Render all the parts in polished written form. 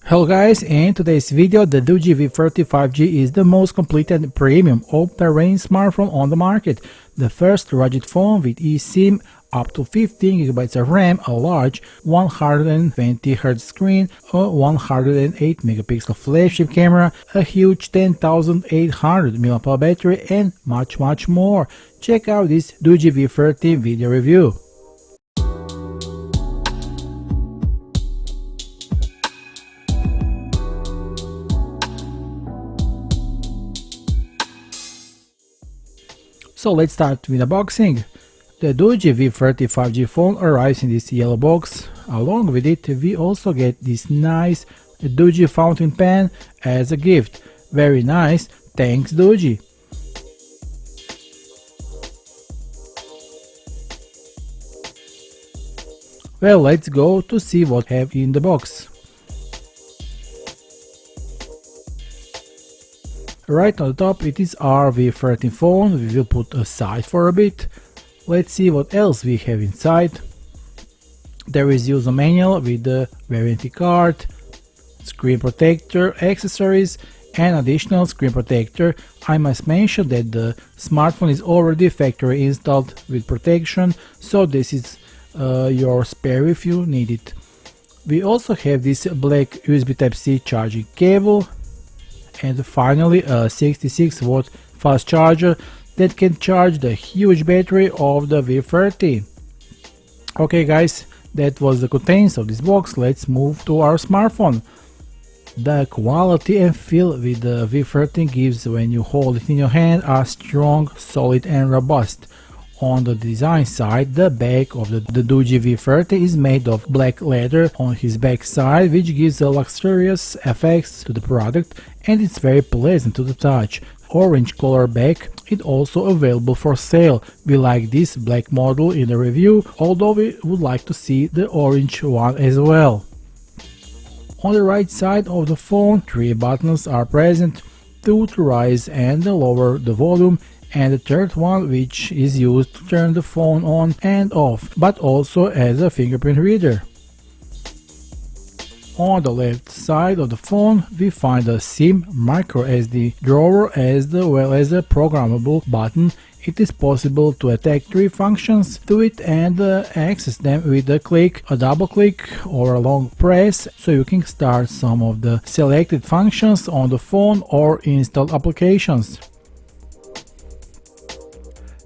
Hello guys, in today's video the DOOGEE V30 5G is the most complete and premium all-terrain smartphone on the market. The first rugged phone with eSIM, up to 15GB of RAM, a large 120Hz screen, a 108MP flagship camera, a huge 10,800 mAh battery and much more. Check out this DOOGEE V30 video review. So let's start with unboxing. The DOOGEE V30 5G phone arrives in this yellow box. Along with it we also get this nice DOOGEE fountain pen as a gift. Very nice, thanks DOOGEE. Well, let's go to see what we have in the box. Right on the top it is our V30 phone. We will put aside for a bit. Let's see what else we have inside. There is user manual with the warranty card, screen protector, accessories and additional screen protector. I must mention that the smartphone is already factory installed with protection, so this is your spare if you need it. We also have this black USB Type-C charging cable. And finally a 66-watt fast charger that can charge the huge battery of the V30. Okay guys, that was the contents of this box. Let's move to our smartphone. The quality and feel with the V30 gives when you hold it in your hand are strong, solid and robust. On the design side, the back of the DOOGEE V30 is made of black leather on his back side, which gives a luxurious effects to the product and it's very pleasant to the touch. Orange color back is also available for sale. We like this black model in the review, although we would like to see the orange one as well. On the right side of the phone, 3 buttons are present, 2 to raise and lower the volume, and the third one which is used to turn the phone on and off, but also as a fingerprint reader. On the left side of the phone we find a SIM microSD drawer as well as a programmable button. It is possible to attach 3 functions to it and access them with a click, a double click or a long press, so you can start some of the selected functions on the phone or install applications.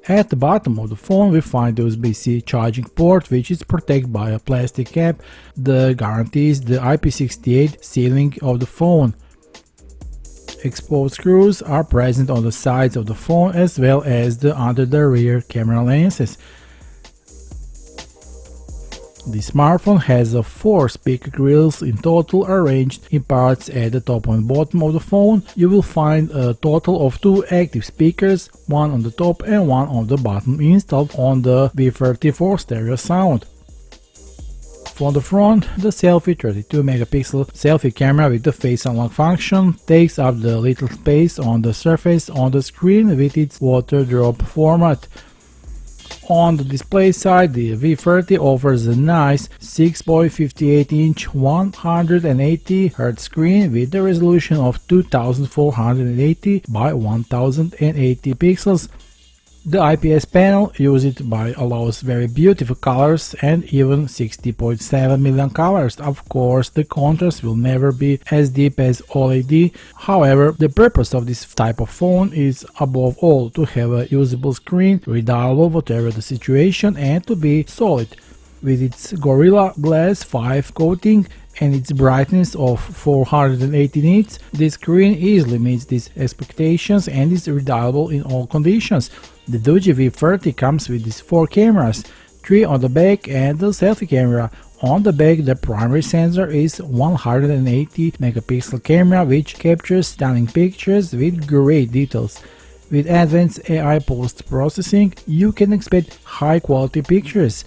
At the bottom of the phone we find the USB-C charging port, which is protected by a plastic cap that guarantees the IP68 sealing of the phone. Exposed screws are present on the sides of the phone as well as under the rear camera lenses. The smartphone has 4 speaker grills in total arranged in parts at the top and bottom of the phone. You will find a total of 2 active speakers, one on the top and one on the bottom, installed on the V30 for stereo sound. From the front, the selfie 32MP selfie camera with the face unlock function takes up the little space on the surface on the screen with its water drop format. On the display side, the V30 offers a nice 6.58-inch 180Hz screen with a resolution of 2480 by 1080 pixels. The IPS panel used allows very beautiful colors and even 60.7 million colors. Of course, the contrast will never be as deep as OLED. However, the purpose of this type of phone is above all to have a usable screen, readable whatever the situation, and to be solid. With its Gorilla Glass 5 coating and its brightness of 480 nits, the screen easily meets these expectations and is readable in all conditions. The DOOGEE V30 comes with these 4 cameras, 3 on the back and the selfie camera. On the back the primary sensor is 180MP camera which captures stunning pictures with great details. With advanced AI post-processing you can expect high quality pictures.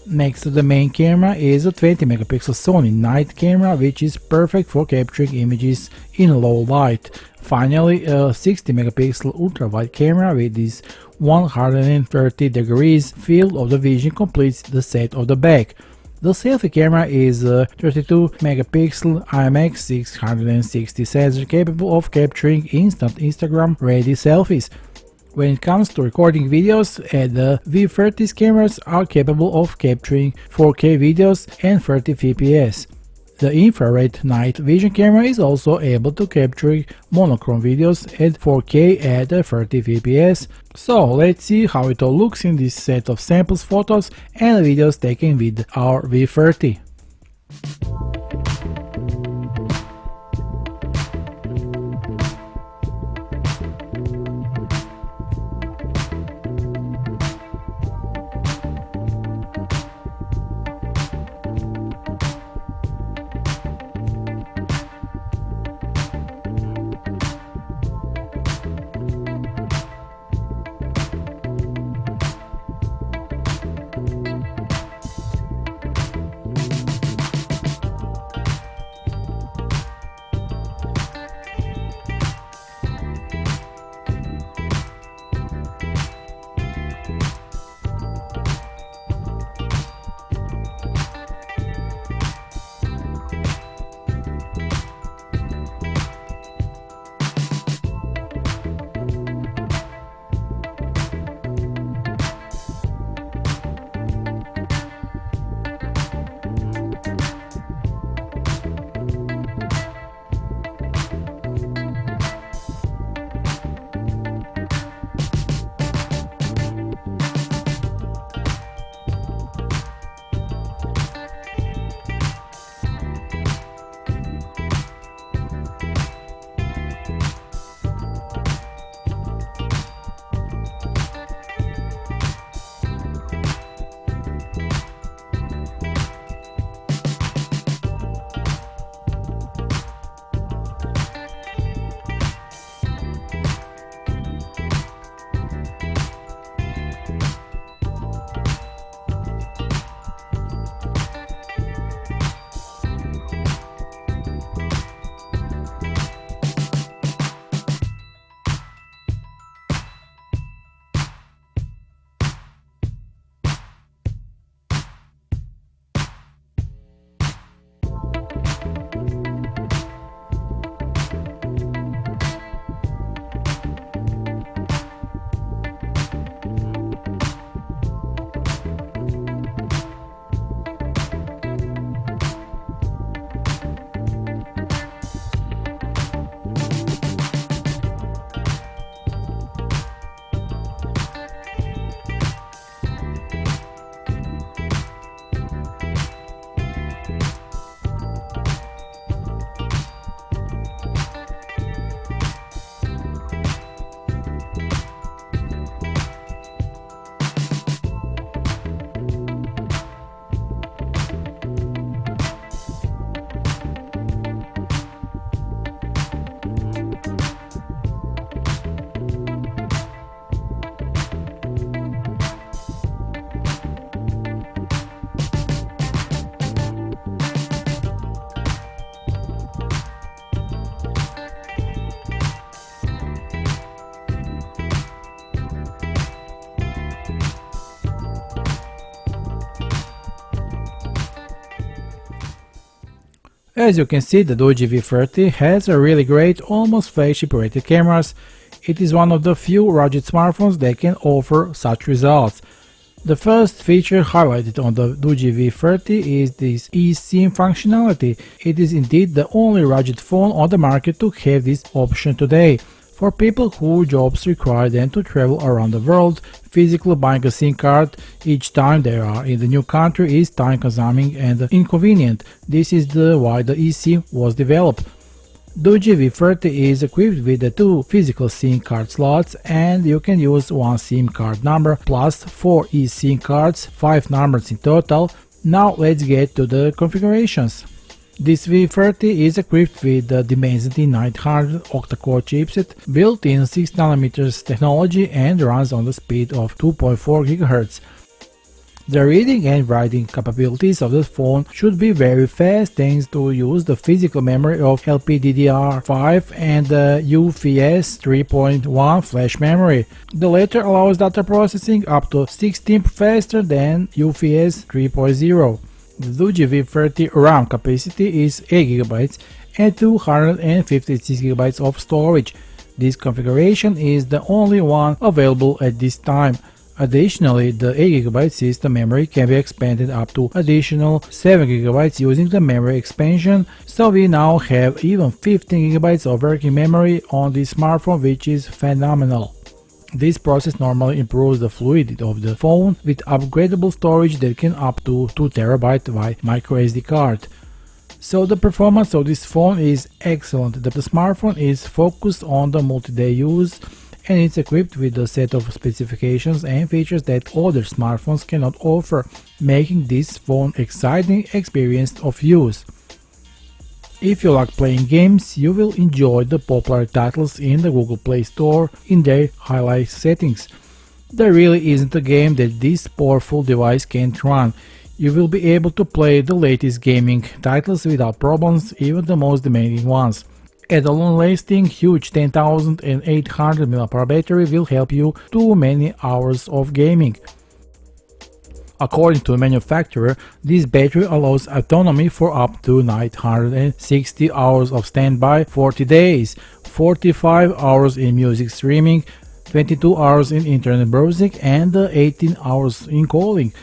Next to the main camera is a 20MP Sony night camera which is perfect for capturing images in low light. Finally, a 60MP ultra-wide camera with this 130 degrees field of the vision completes the set of the back. The selfie camera is a 32 megapixel IMX660 sensor capable of capturing instant Instagram ready selfies. When it comes to recording videos, the V30's cameras are capable of capturing 4K videos and 30 fps. The infrared night vision camera is also able to capture monochrome videos at 4K at 30 fps. So let's see how it all looks in this set of samples photos and videos taken with our V30. As you can see, the DOOGEE V30 has a really great, almost flagship rated cameras. It is one of the few rugged smartphones that can offer such results. The first feature highlighted on the DOOGEE V30 is this eSIM functionality. It is indeed the only rugged phone on the market to have this option today. For people whose jobs require them to travel around the world, physically buying a SIM card each time they are in the new country is time-consuming and inconvenient. This is why the eSIM was developed. DOOGEE V30 is equipped with the 2 physical SIM card slots, and you can use 1 SIM card number plus 4 eSIM cards, 5 numbers in total. Now let's get to the configurations. This V30 is equipped with the Dimensity 900 octa-core chipset built in 6nm technology and runs on the speed of 2.4 GHz. The reading and writing capabilities of the phone should be very fast thanks to use the physical memory of LPDDR5 and the UFS 3.1 flash memory. The latter allows data processing up to 16 faster than UFS 3.0. The DOOGEE V30 RAM capacity is 8GB and 256GB of storage. This configuration is the only one available at this time. Additionally, the 8GB system memory can be expanded up to additional 7GB using the memory expansion, so we now have even 15GB of working memory on this smartphone, which is phenomenal. This process normally improves the fluidity of the phone with upgradable storage that can up to 2TB by microSD card. So the performance of this phone is excellent. The smartphone is focused on the multi-day use and it's equipped with a set of specifications and features that other smartphones cannot offer, making this phone an exciting experience of use. If you like playing games, you will enjoy the popular titles in the Google Play Store in their highlight settings. There really isn't a game that this powerful device can't run. You will be able to play the latest gaming titles without problems, even the most demanding ones. And a long-lasting, huge 10,800 mAh battery will help you do many hours of gaming. According to the manufacturer, this battery allows autonomy for up to 960 hours of standby, 40 days, 45 hours in music streaming, 22 hours in internet browsing, and 18 hours in calling.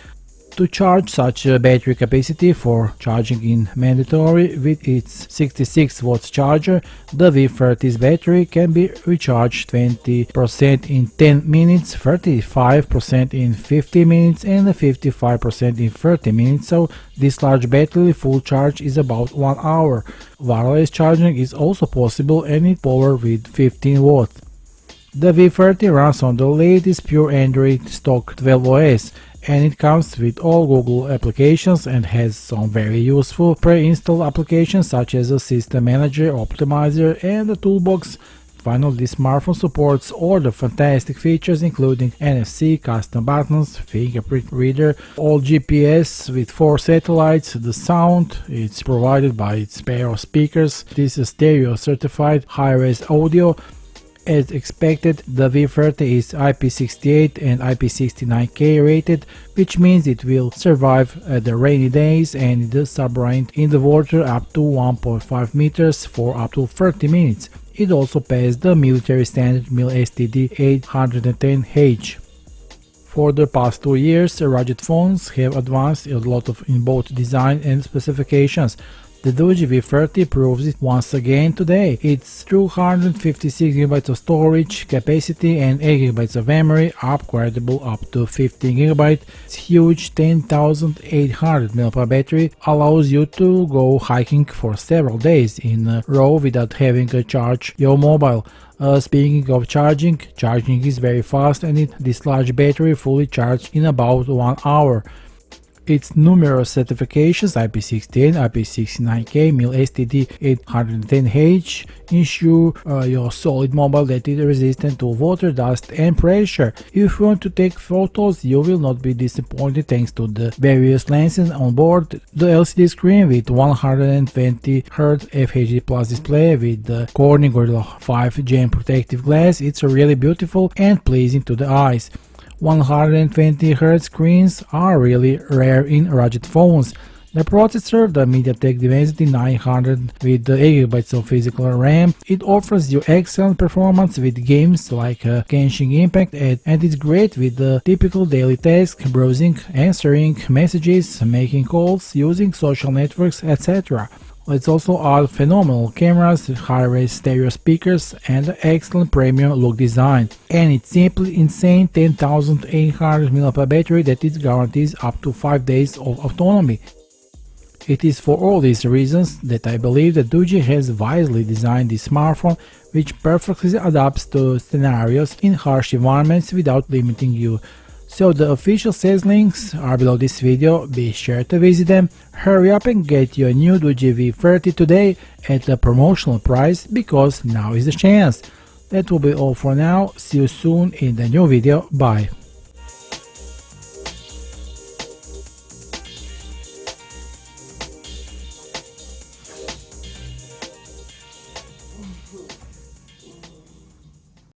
To charge such a battery capacity for charging is mandatory. With its 66 watts charger, the V30's battery can be recharged 20% in 10 minutes, 35% in 50 minutes and 55% in 30 minutes, so this large battery full charge is about 1 hour. Wireless charging is also possible and it powered with 15 watts. The V30 runs on the latest pure Android stock 12 OS, and it comes with all Google applications and has some very useful pre-installed applications such as the System Manager, Optimizer and the Toolbox. Finally, this smartphone supports all the fantastic features including NFC, custom buttons, fingerprint reader, all GPS with 4 satellites. The sound is provided by its pair of speakers. This is stereo certified high-res audio. As expected, the V30 is IP68 and IP69K rated, which means it will survive the rainy days and the submarine in the water up to 1.5 meters for up to 30 minutes. It also passed the military standard microSD 810H. For the past 2 years, rugged phones have advanced a lot in both design and specifications. The DOOGEE V30 proves it once again today. Its 256GB of storage capacity and 8GB of memory, upgradable up to 15GB. Its huge 10,800 mAh battery allows you to go hiking for several days in a row without having to charge your mobile. Speaking of charging is very fast and this large battery fully charged in about 1 hour. Its numerous certifications IP68, IP69K, microSD 810H ensure your solid mobile that is resistant to water, dust and pressure. If you want to take photos, you will not be disappointed thanks to the various lenses on board. The LCD screen with 120Hz FHD Plus display with the Corning Gorilla 5 Gen protective glass, it's really beautiful and pleasing to the eyes. 120Hz screens are really rare in rugged phones. The processor, the MediaTek Dimensity 900 with 8GB of physical RAM, it offers you excellent performance with games like Genshin Impact and it's great with the typical daily tasks, browsing, answering messages, making calls, using social networks, etc. Let's also add phenomenal cameras, high-res stereo speakers and excellent premium look design. And it's simply insane 10,800 mAh battery that it guarantees up to 5 days of autonomy. It is for all these reasons that I believe that DOOGEE has wisely designed this smartphone, which perfectly adapts to scenarios in harsh environments without limiting you. So the official sales links are below this video, be sure to visit them. Hurry up and get your new DOOGEE V30 today at a promotional price because now is the chance. That will be all for now, see you soon in the new video, bye.